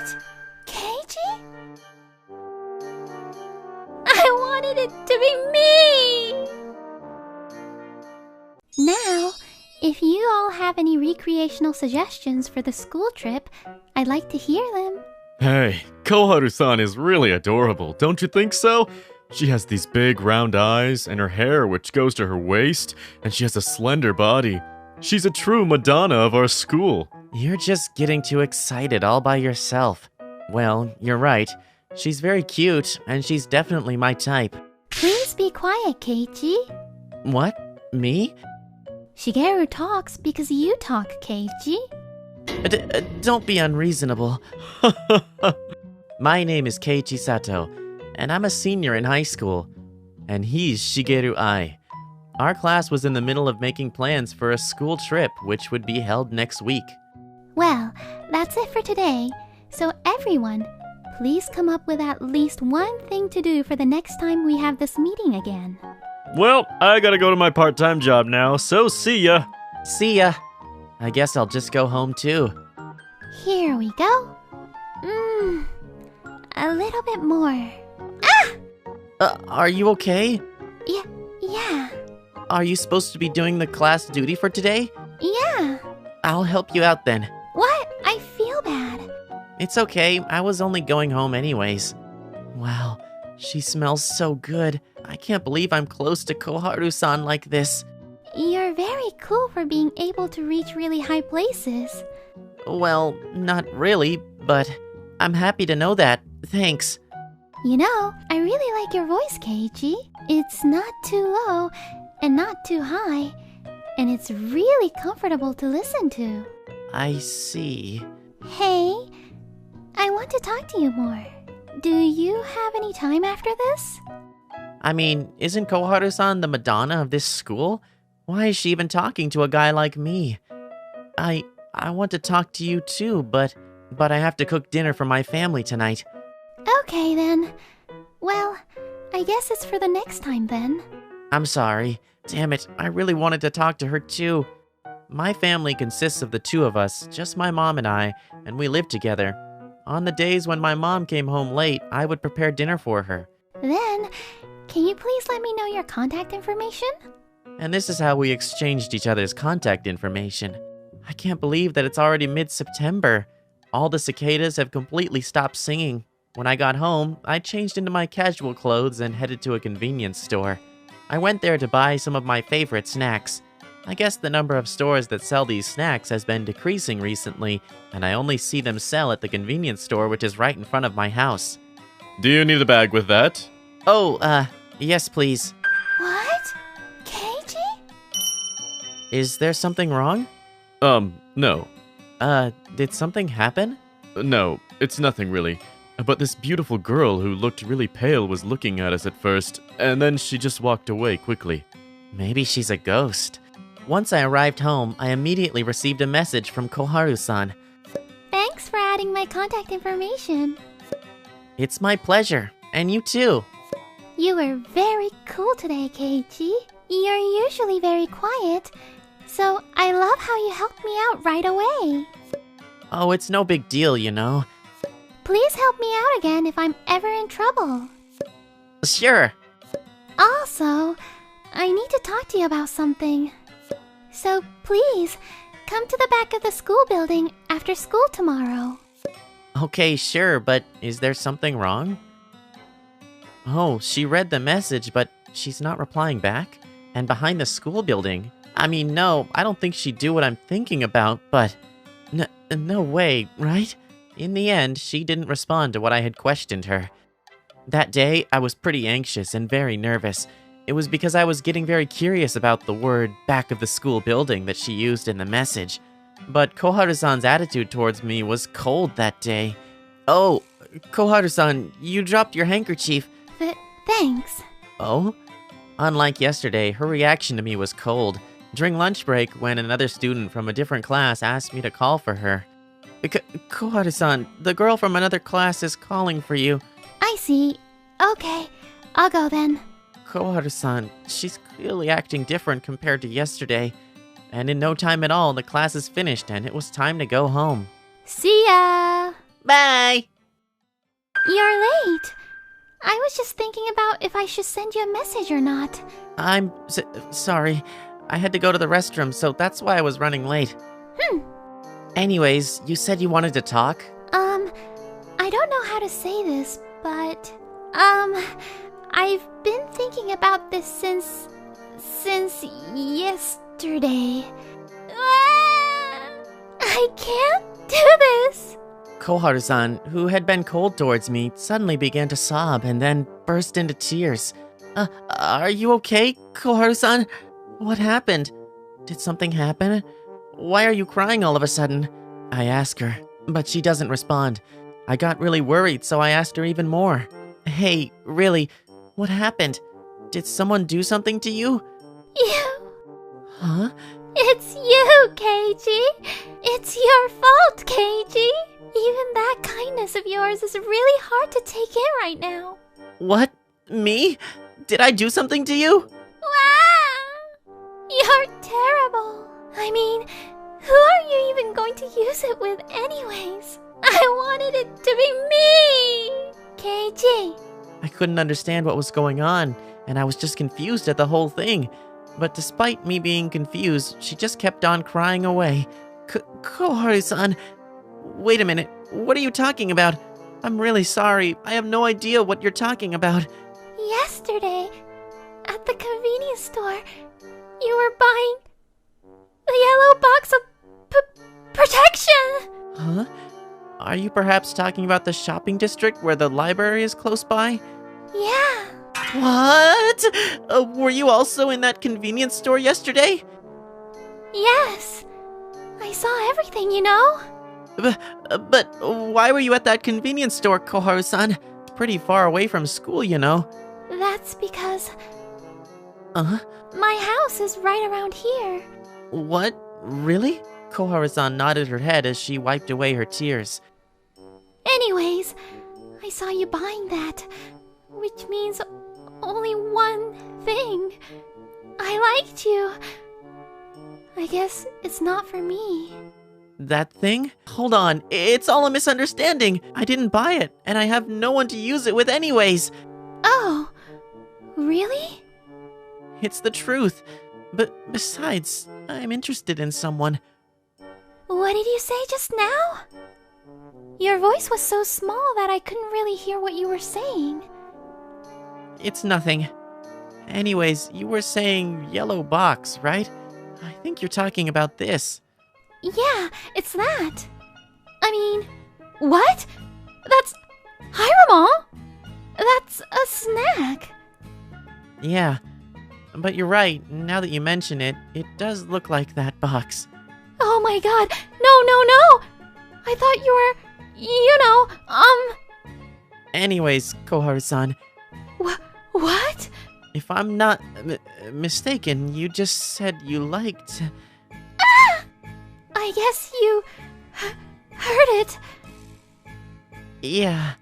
What? Keiji? I wanted it to be me! Now, if you all have any recreational suggestions for the school trip, I'd like to hear them. Hey, Koharu-san is really adorable, don't you think so? She has these big round eyes and her hair which goes to her waist, and she has a slender body. She's a true Madonna of our school. You're just getting too excited all by yourself. Well, you're right. She's very cute, and she's definitely my type. Please be quiet, Keiji. What? Me? Shigeru talks because you talk, Keiji. Don't be unreasonable. My name is Keiichi Sato, and I'm a senior in high school. And he's Shigeru Ai. Our class was in the middle of making plans for a school trip, which would be held next week. Well, that's it for today. So everyone, please come up with at least one thing to do for the next time we have this meeting again. Well, I gotta go to my part-time job now, so see ya. See ya. I guess I'll just go home too. Here we go. A little bit more. Are you okay? Yeah. Are you supposed to be doing the class duty for today? Yeah. I'll help you out then. What? I feel bad. It's okay, I was only going home anyways. Wow, she smells so good. I can't believe I'm close to Koharu-san like this. You're very cool for being able to reach really high places. Well, not really, but I'm happy to know that. Thanks. You know, I really like your voice, Keiji. It's not too low and not too high, and it's really comfortable to listen to. I see. Hey, I want to talk to you more. Do you have any time after this? I mean, isn't Koharu-san the Madonna of this school? Why is she even talking to a guy like me? I want to talk to you too, but I have to cook dinner for my family tonight. Okay then. Well, I guess it's for the next time then. I'm sorry. Damn it, I really wanted to talk to her too. My family consists of the two of us, just my mom and I, and we live together. On the days when my mom came home late, I would prepare dinner for her. Then, can you please let me know your contact information? And this is how we exchanged each other's contact information. I can't believe that it's already mid-September. All the cicadas have completely stopped singing. When I got home, I changed into my casual clothes and headed to a convenience store. I went there to buy some of my favorite snacks. I guess the number of stores that sell these snacks has been decreasing recently, and I only see them sell at the convenience store which is right in front of my house. Do you need a bag with that? Oh, yes please. What? Keiji? Is there something wrong? No. Did something happen? No, it's nothing really. But this beautiful girl who looked really pale was looking at us at first, and then she just walked away quickly. Maybe she's a ghost. Once I arrived home, I immediately received a message from Koharu-san. Thanks for adding my contact information. It's my pleasure, and you too. You were very cool today, Keiji. You're usually very quiet, so I love how you helped me out right away. Oh, it's no big deal, you know. Please help me out again if I'm ever in trouble. Sure. Also, I need to talk to you about something. So please, come to the back of the school building after school tomorrow. Okay, sure, but is there something wrong? Oh, she read the message, but she's not replying back? And behind the school building? I mean, no, I don't think she'd do what I'm thinking about, but... No way, right? In the end, she didn't respond to what I had questioned her. That day, I was pretty anxious and very nervous. It was because I was getting very curious about the word back of the school building that she used in the message. But Koharu-san's attitude towards me was cold that day. Oh, Koharu-san, you dropped your handkerchief. Thanks. Oh? Unlike yesterday, her reaction to me was cold. During lunch break, when another student from a different class asked me to call for her. Koharu-san, the girl from another class is calling for you. I see. Okay, I'll go then. Koharu-san, she's clearly acting different compared to yesterday. And in no time at all, the class is finished and it was time to go home. See ya! Bye! You're late. I was just thinking about if I should send you a message or not. I'm sorry. I had to go to the restroom, so that's why I was running late. Anyways, you said you wanted to talk? I don't know how to say this, but, I've been thinking about this since yesterday. I can't do this! Koharu-san, who had been cold towards me, suddenly began to sob and then burst into tears. Are you okay, Koharu-san? What happened? Did something happen? Why are you crying all of a sudden? I ask her, but she doesn't respond. I got really worried, so I asked her even more. Hey, really, what happened? Did someone do something to you? You. Huh? It's you, Keiji. It's your fault, Keiji. Even that kindness of yours is really hard to take in right now. What? Me? Did I do something to you? Wow! You're terrible. I mean, who are you even going to use it with anyways? I wanted it to be me! Keiji. I couldn't understand what was going on, and I was just confused at the whole thing. But despite me being confused, she just kept on crying away. Koharu-san, wait a minute. What are you talking about? I'm really sorry. I have no idea what you're talking about. Yesterday, at the convenience store, you were buying the yellow box of protection! Huh? Are you perhaps talking about the shopping district where the library is close by? Yeah. What? Were you also in that convenience store yesterday? Yes. I saw everything, you know? But why were you at that convenience store, Koharu-san? It's pretty far away from school, you know. That's because Uh-huh. my house is right around here. What? Really? Koharu-san nodded her head as she wiped away her tears. Anyways, I saw you buying that, which means only one thing. I liked you. I guess it's not for me. That thing? Hold on, it's all a misunderstanding. I didn't buy it, and I have no one to use it with anyways. Oh, really? It's the truth. But besides, I'm interested in someone. What did you say just now? Your voice was so small that I couldn't really hear what you were saying. It's nothing. Anyways, you were saying yellow box, right? I think you're talking about this. Yeah, it's that. I mean, what? That's Hirama? That's a snack. Yeah, but you're right. Now that you mention it, it does look like that box. Oh my god. No. I thought you were, Anyways, Koharu-san, What? if I'm not mistaken, you just said you liked... I guess you heard it. Yeah,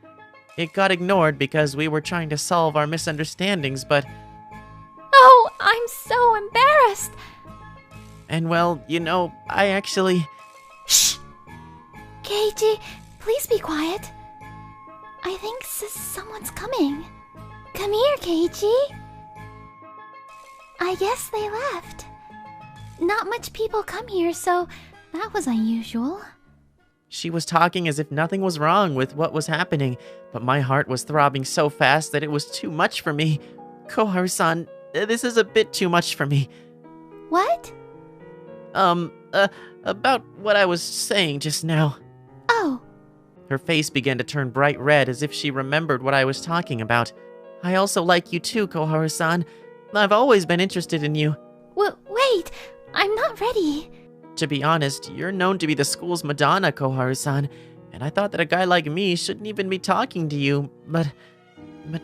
it got ignored because we were trying to solve our misunderstandings, but... Oh, I'm so embarrassed. And well, you know, I actually... Shh! Keiji, please be quiet. I think someone's coming. Come here, Keiji. I guess they left. Not much people come here, so that was unusual. She was talking as if nothing was wrong with what was happening, but my heart was throbbing so fast that it was too much for me. Koharu-san, this is a bit too much for me. What? About what I was saying just now. Oh, Her face began to turn bright red as if she remembered what I was talking about. I also like you too, Koharu-san. I've always been interested in you. wait, I'm not ready. To be honest, you're known to be the school's Madonna, Koharu-san, and I thought that a guy like me shouldn't even be talking to you, but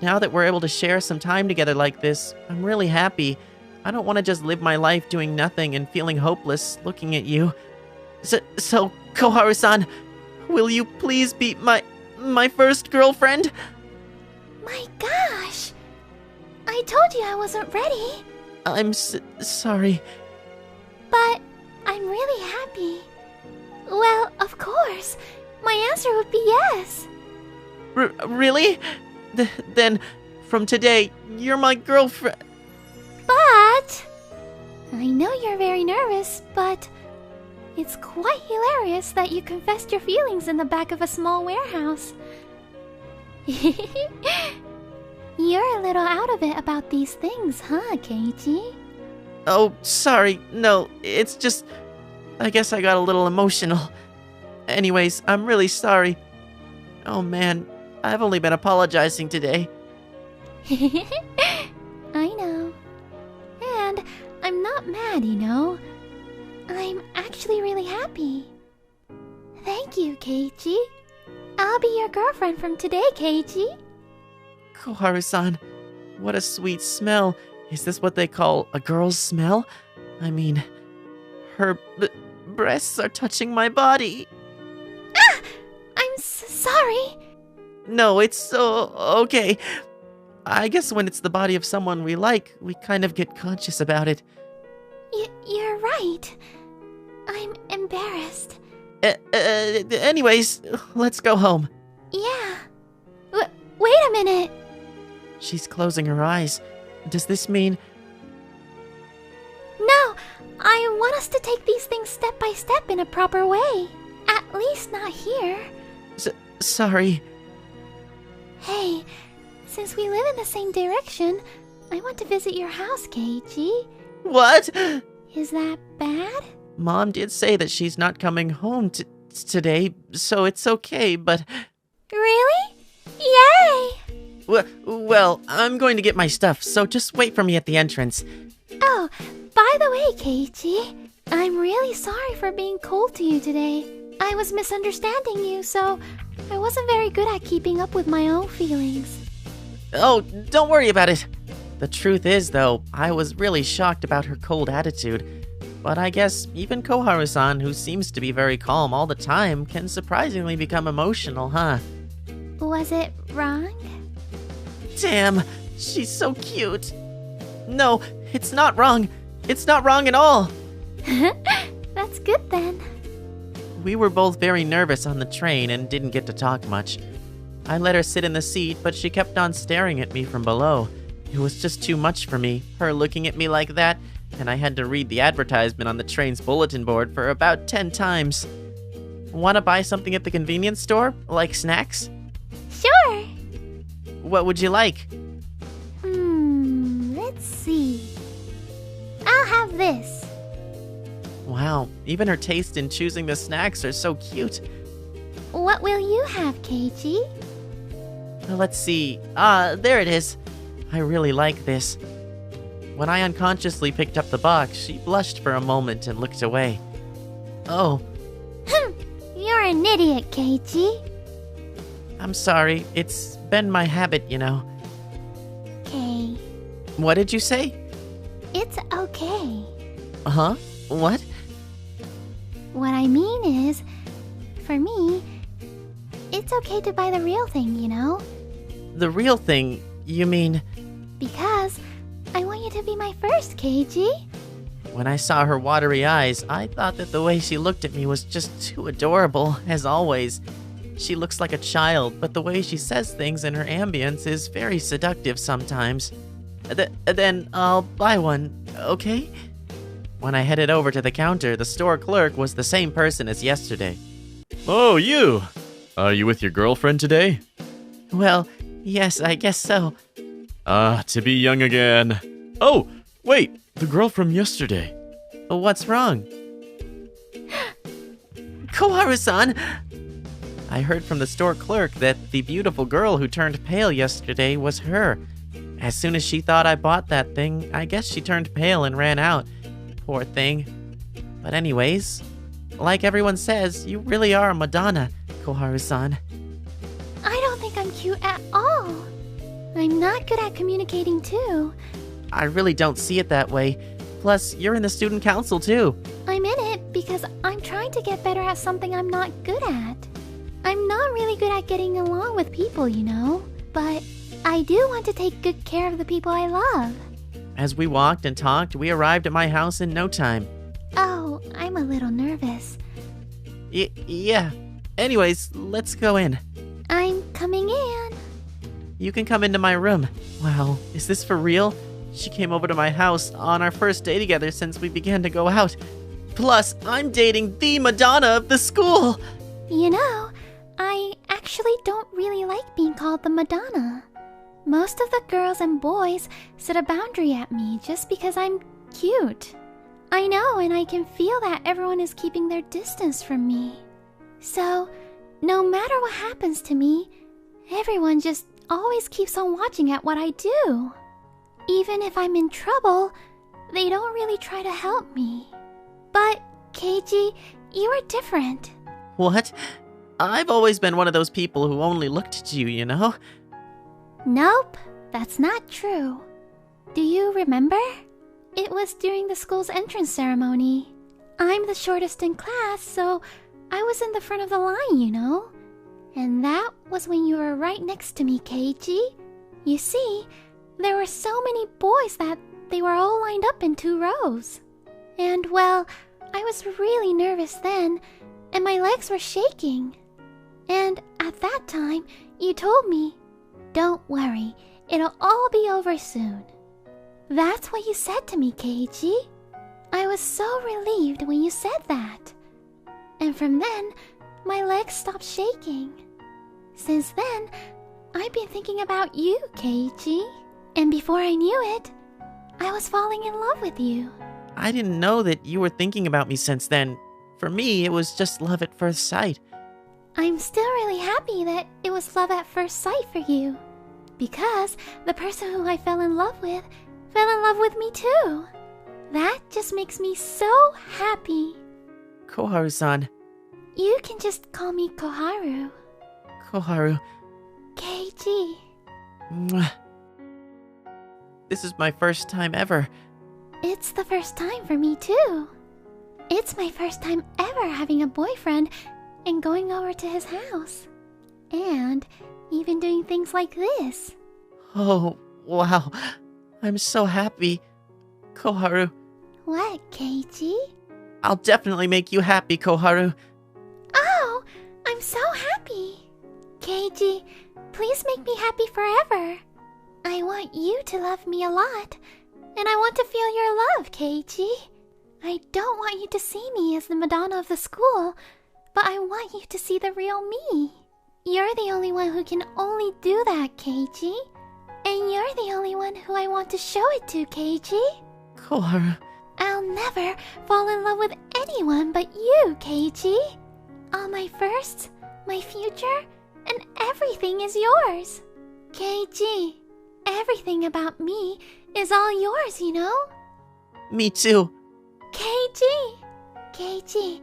now that we're able to share some time together like this, I'm really happy. I don't want to just live my life doing nothing and feeling hopeless looking at you. So Koharu-san, will you please be my first girlfriend? My gosh. I told you I wasn't ready, I'm sorry. but I'm really happy. Well, of course. my answer would be yes. Really? Then, from today, you're my girlfriend. But I know you're very nervous, but it's quite hilarious that you confessed your feelings in the back of a small warehouse. You're a little out of it about these things, huh, Keiichi? Oh, sorry. No, it's just... I guess I got a little emotional. Anyways, I'm really sorry. Oh man, I've only been apologizing today. I know. And I'm not mad, you know. I'm actually really happy. Thank you, Keiichi. I'll be your girlfriend from today, Keiichi. Koharu-san, what a sweet smell. Is this what they call a girl's smell? I mean, her breasts are touching my body. Ah! I'm sorry. No, it's so okay. I guess when it's the body of someone we like, we kind of get conscious about it. You're right. I'm embarrassed. Anyways, let's go home. Yeah. Wait a minute. She's closing her eyes. Does this mean... No, I want us to take these things step by step in a proper way. At least not here. Sorry. Hey, since we live in the same direction, I want to visit your house, Keiichi. What? Is that bad? Mom did say that she's not coming home today, so it's okay, but... Really? Yay! Well, I'm going to get my stuff, so just wait for me at the entrance. Oh, by the way, Keiichi, I'm really sorry for being cold to you today. I was misunderstanding you, so I wasn't very good at keeping up with my own feelings. Oh, don't worry about it. The truth is, though, I was really shocked about her cold attitude. But I guess even Koharu-san, who seems to be very calm all the time, can surprisingly become emotional, huh? Was it wrong? Damn, she's so cute. No, it's not wrong. It's not wrong at all. That's good then. We were both very nervous on the train and didn't get to talk much. I let her sit in the seat, but she kept on staring at me from below. It was just too much for me, her looking at me like that, and I had to read the advertisement on the train's bulletin board for about 10 times. Wanna buy something at the convenience store? Like snacks? Sure. What would you like? Let's see. I'll have this. Wow, even her taste in choosing the snacks are so cute. What will you have, Keiichi? Let's see. There it is. I really like this. When I unconsciously picked up the box, she blushed for a moment and looked away. Oh. You're an idiot, Keiichi. I'm sorry. It's been my habit, you know. Okay. What did you say? It's okay. Huh? What? What I mean is, for me, it's okay to buy the real thing, you know? The real thing? You mean... Because I want you to be my first, Keiichi. When I saw her watery eyes, I thought that the way she looked at me was just too adorable, as always. She looks like a child, but the way she says things in her ambience is very seductive sometimes. Then I'll buy one, okay? When I headed over to the counter, the store clerk was the same person as yesterday. Oh, you! Are you with your girlfriend today? Well, yes, I guess so. To be young again. Oh, wait, the girl from yesterday. What's wrong? Koharu-san! I heard from the store clerk that the beautiful girl who turned pale yesterday was her. As soon as she thought I bought that thing, I guess she turned pale and ran out. Poor thing. But anyways, like everyone says, you really are a Madonna, Koharu-san. I don't think I'm cute at all. I'm not good at communicating too. I really don't see it that way. Plus, you're in the student council too. I'm in it because I'm trying to get better at something I'm not good at. I'm not really good at getting along with people, you know, but I do want to take good care of the people I love. As we walked and talked, we arrived at my house in no time. Oh, I'm a little nervous. Yeah. Anyways, let's go in. I'm coming in. You can come into my room. Wow, is this for real? She came over to my house on our first day together since we began to go out. Plus, I'm dating the Madonna of the school! You know, I actually don't really like being called the Madonna. Most of the girls and boys set a boundary at me just because I'm cute. I know, and I can feel that everyone is keeping their distance from me. So, no matter what happens to me, everyone just always keeps on watching at what I do. Even if I'm in trouble, they don't really try to help me. But, Keiji, you are different. What? I've always been one of those people who only looked at you, you know? Nope, that's not true. Do you remember? It was during the school's entrance ceremony. I'm the shortest in class, so I was in the front of the line, you know? And that was when you were right next to me, Keiji. You see, there were so many boys that they were all lined up in 2 rows. And, well, I was really nervous then, and my legs were shaking. And at that time, you told me, "Don't worry, it'll all be over soon." That's what you said to me, Keiji. I was so relieved when you said that. And from then, my legs stopped shaking. Since then, I've been thinking about you, Keiji. And before I knew it, I was falling in love with you. I didn't know that you were thinking about me since then. For me, it was just love at first sight. I'm still really happy that it was love at first sight for you. Because the person who I fell in love with me too. That just makes me so happy. Koharu-san. You can just call me Koharu. Koharu. Keiji. Mwah. This is my first time ever. It's the first time for me too. It's my first time ever having a boyfriend and going over to his house. And even doing things like this. Oh, wow. I'm so happy. Koharu. What, Keiji? I'll definitely make you happy, Koharu. Oh, I'm so happy. Keiji, please make me happy forever. I want you to love me a lot, and I want to feel your love, Keiji. I don't want you to see me as the Madonna of the school, but I want you to see the real me. You're the only one who can only do that, Keiji. And you're the only one who I want to show it to, Keiji. Koharu. I'll never fall in love with anyone but you, Keiji. All my firsts, my future, and everything is yours. Keiji, everything about me is all yours, you know? Me too. Keiji,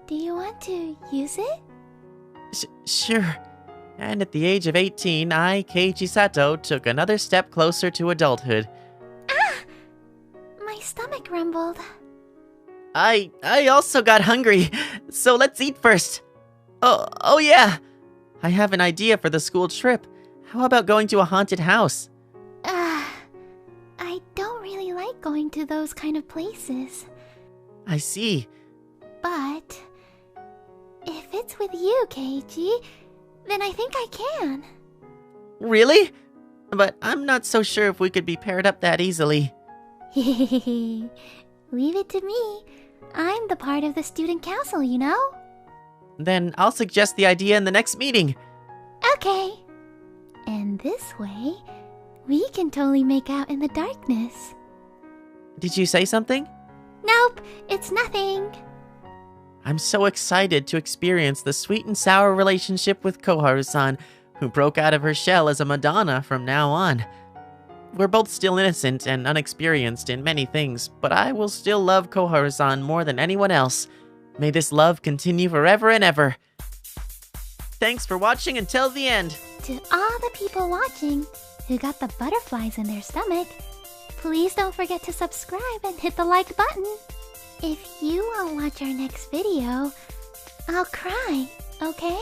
do you want to use it? Sure. And at the age of 18, I, Keiji Sato, took another step closer to adulthood. Ah! My stomach rumbled. I also got hungry, so let's eat first. Oh yeah! I have an idea for the school trip. How about going to a haunted house? I don't really like going to those kind of places. I see. But if it's with you, Keiji, then I think I can. Really? But I'm not so sure if we could be paired up that easily. Leave it to me. I'm the part of the student council, you know? Then I'll suggest the idea in the next meeting. Okay. And this way, we can totally make out in the darkness. Did you say something? Nope, it's nothing. I'm so excited to experience the sweet and sour relationship with Koharu-san, who broke out of her shell as a Madonna from now on. We're both still innocent and unexperienced in many things, but I will still love Koharu-san more than anyone else. May this love continue forever and ever. Thanks for watching until the end. To all the people watching who got the butterflies in their stomach, please don't forget to subscribe and hit the like button. If you won't watch our next video, I'll cry, okay?